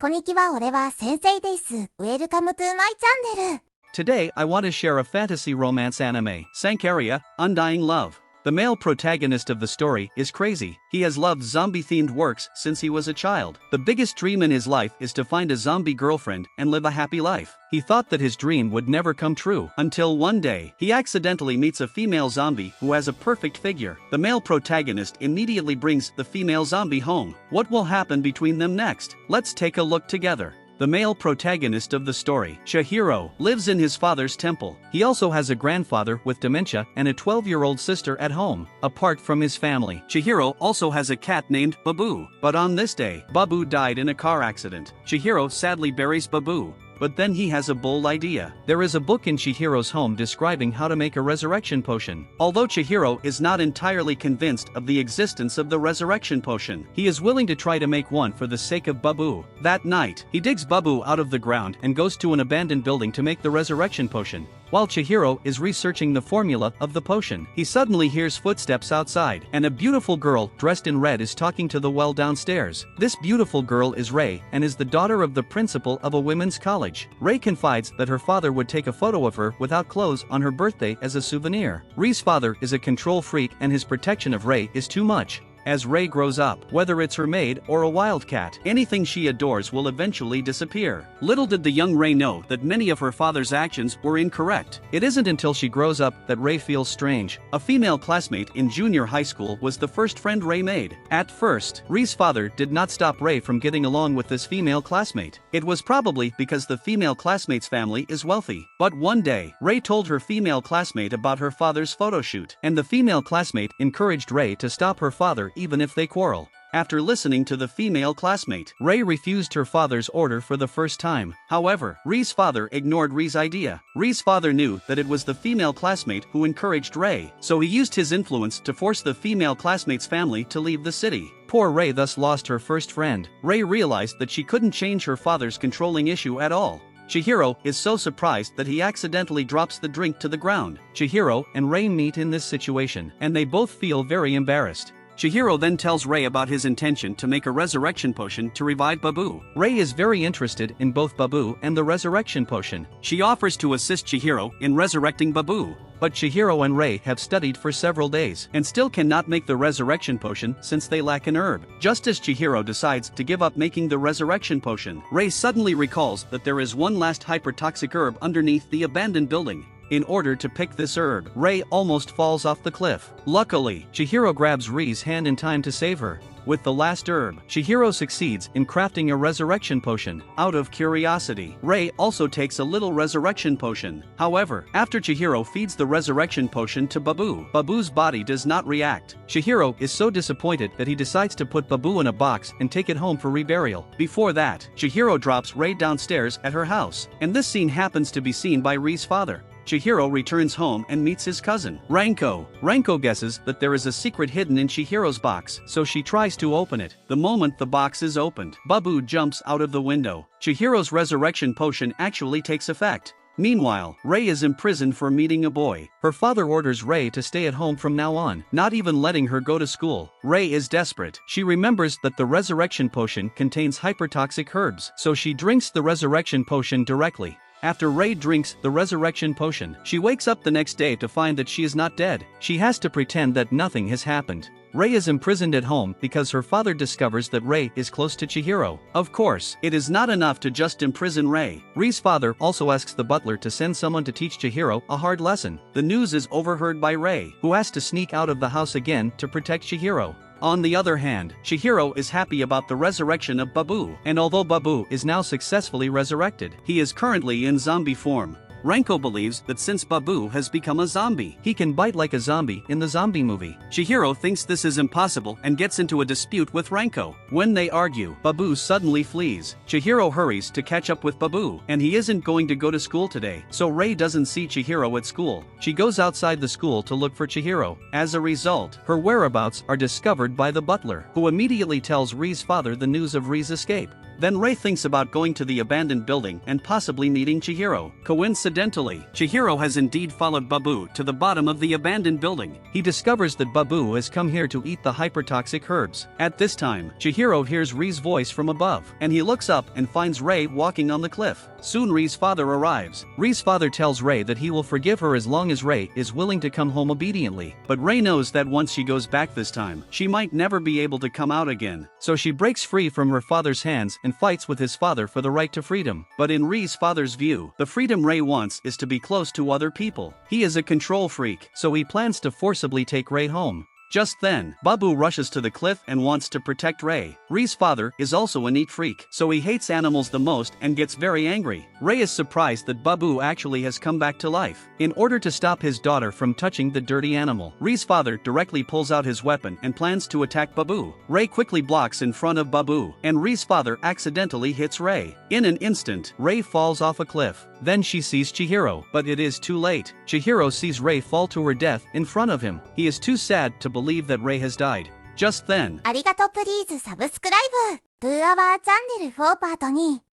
こんにちは、俺は先生です。Welcome to my channel. Today I want to share a fantasy romance anime, Sankarea, Undying Love. The male protagonist of the story is crazy. He has loved zombie-themed works since he was a child. The biggest dream in his life is to find a zombie girlfriend and live a happy life. He thought that his dream would never come true, until one day, he accidentally meets a female zombie who has a perfect figure. The male protagonist immediately brings the female zombie home. What will happen between them next? Let's take a look together. The male protagonist of the story, Chihiro, lives in his father's temple. He also has a grandfather with dementia and a 12-year-old sister at home. Apart from his family, Chihiro also has a cat named Babu. But on this day, Babu died in a car accident. Chihiro sadly buries Babu. But then he has a bold idea. There is a book in Chihiro's home describing how to make a resurrection potion. Although Chihiro is not entirely convinced of the existence of the resurrection potion, he is willing to try to make one for the sake of Babu. That night, he digs Babu out of the ground and goes to an abandoned building to make the resurrection potion. While Chihiro is researching the formula of the potion, he suddenly hears footsteps outside, and a beautiful girl dressed in red is talking to the well downstairs. This beautiful girl is Rei and is the daughter of the principal of a women's college. Rei confides that her father would take a photo of her without clothes on her birthday as a souvenir. Rei's father is a control freak and his protection of Rei is too much. As Rei grows up, whether it's her maid or a wildcat, anything she adores will eventually disappear. Little did the young Rei know that many of her father's actions were incorrect. It isn't until she grows up that Rei feels strange. A female classmate in junior high school was the first friend Rei made. At first, Rei's father did not stop Rei from getting along with this female classmate. It was probably because the female classmate's family is wealthy. But one day, Rei told her female classmate about her father's photo shoot, and the female classmate encouraged Rei to stop her father even if they quarrel. After listening to the female classmate, Rei refused her father's order for the first time. However, Rei's father ignored Rei's idea. Rei's father knew that it was the female classmate who encouraged Rei, so he used his influence to force the female classmate's family to leave the city. Poor Rei thus lost her first friend. Rei realized that she couldn't change her father's controlling issue at all. Chihiro is so surprised that he accidentally drops the drink to the ground. Chihiro and Rei meet in this situation, and they both feel very embarrassed. Chihiro then tells Rei about his intention to make a resurrection potion to revive Babu. Rei is very interested in both Babu and the resurrection potion. She offers to assist Chihiro in resurrecting Babu. But Chihiro and Rei have studied for several days and still cannot make the resurrection potion since they lack an herb. Just as Chihiro decides to give up making the resurrection potion, Rei suddenly recalls that there is one last hypertoxic herb underneath the abandoned building. In order to pick this herb, Rei almost falls off the cliff. Luckily, Chihiro grabs Rei's hand in time to save her. With the last herb, Chihiro succeeds in crafting a resurrection potion. Out of curiosity, Rei also takes a little resurrection potion. However, after Chihiro feeds the resurrection potion to Babu, Babu's body does not react. Chihiro is so disappointed that he decides to put Babu in a box and take it home for reburial. Before that, Chihiro drops Rei downstairs at her house, and this scene happens to be seen by Rei's father. Chihiro returns home and meets his cousin, Ranko. Ranko guesses that there is a secret hidden in Chihiro's box, so she tries to open it. The moment the box is opened, Babu jumps out of the window. Chihiro's resurrection potion actually takes effect. Meanwhile, Rei is imprisoned for meeting a boy. Her father orders Rei to stay at home from now on, not even letting her go to school. Rei is desperate. She remembers that the resurrection potion contains hypertoxic herbs, so she drinks the resurrection potion directly. After Rei drinks the resurrection potion, she wakes up the next day to find that she is not dead. She has to pretend that nothing has happened. Rei is imprisoned at home because her father discovers that Rei is close to Chihiro. Of course, it is not enough to just imprison Rei. Rei's father also asks the butler to send someone to teach Chihiro a hard lesson. The news is overheard by Rei, who has to sneak out of the house again to protect Chihiro. On the other hand, Chihiro is happy about the resurrection of Babu, and although Babu is now successfully resurrected, he is currently in zombie form. Ranko believes that since Babu has become a zombie, he can bite like a zombie in the zombie movie. Chihiro thinks this is impossible and gets into a dispute with Ranko. When they argue, Babu suddenly flees. Chihiro hurries to catch up with Babu, and he isn't going to go to school today, so Rei doesn't see Chihiro at school. She goes outside the school to look for Chihiro. As a result, her whereabouts are discovered by the butler, who immediately tells Rei's father the news of Rei's escape. Then Rei thinks about going to the abandoned building and possibly meeting Chihiro. Coincidentally, Chihiro has indeed followed Babu to the bottom of the abandoned building. He discovers that Babu has come here to eat the hypertoxic herbs. At this time, Chihiro hears Rei's voice from above, and he looks up and finds Rei walking on the cliff. Soon Rei's father arrives. Rei's father tells Rei that he will forgive her as long as Rei is willing to come home obediently. But Rei knows that once she goes back this time, she might never be able to come out again. So she breaks free from her father's hands and fights with his father for the right to freedom. But in Rei's father's view, the freedom Rei wants is to be close to other people. He is a control freak, so he plans to forcibly take Rei home. Just then, Babu rushes to the cliff and wants to protect Rei. Rei's father is also a neat freak, so he hates animals the most and gets very angry. Rei is surprised that Babu actually has come back to life. In order to stop his daughter from touching the dirty animal, Rei's father directly pulls out his weapon and plans to attack Babu. Rei quickly blocks in front of Babu, and Rei's father accidentally hits Rei. In an instant, Rei falls off a cliff. Then she sees Chihiro, but it is too late. Chihiro sees Rei fall to her death in front of him. He is too sad to believe that Rei has died. Just then, ありがとうプリーズサブスクライブ To our channel for part 2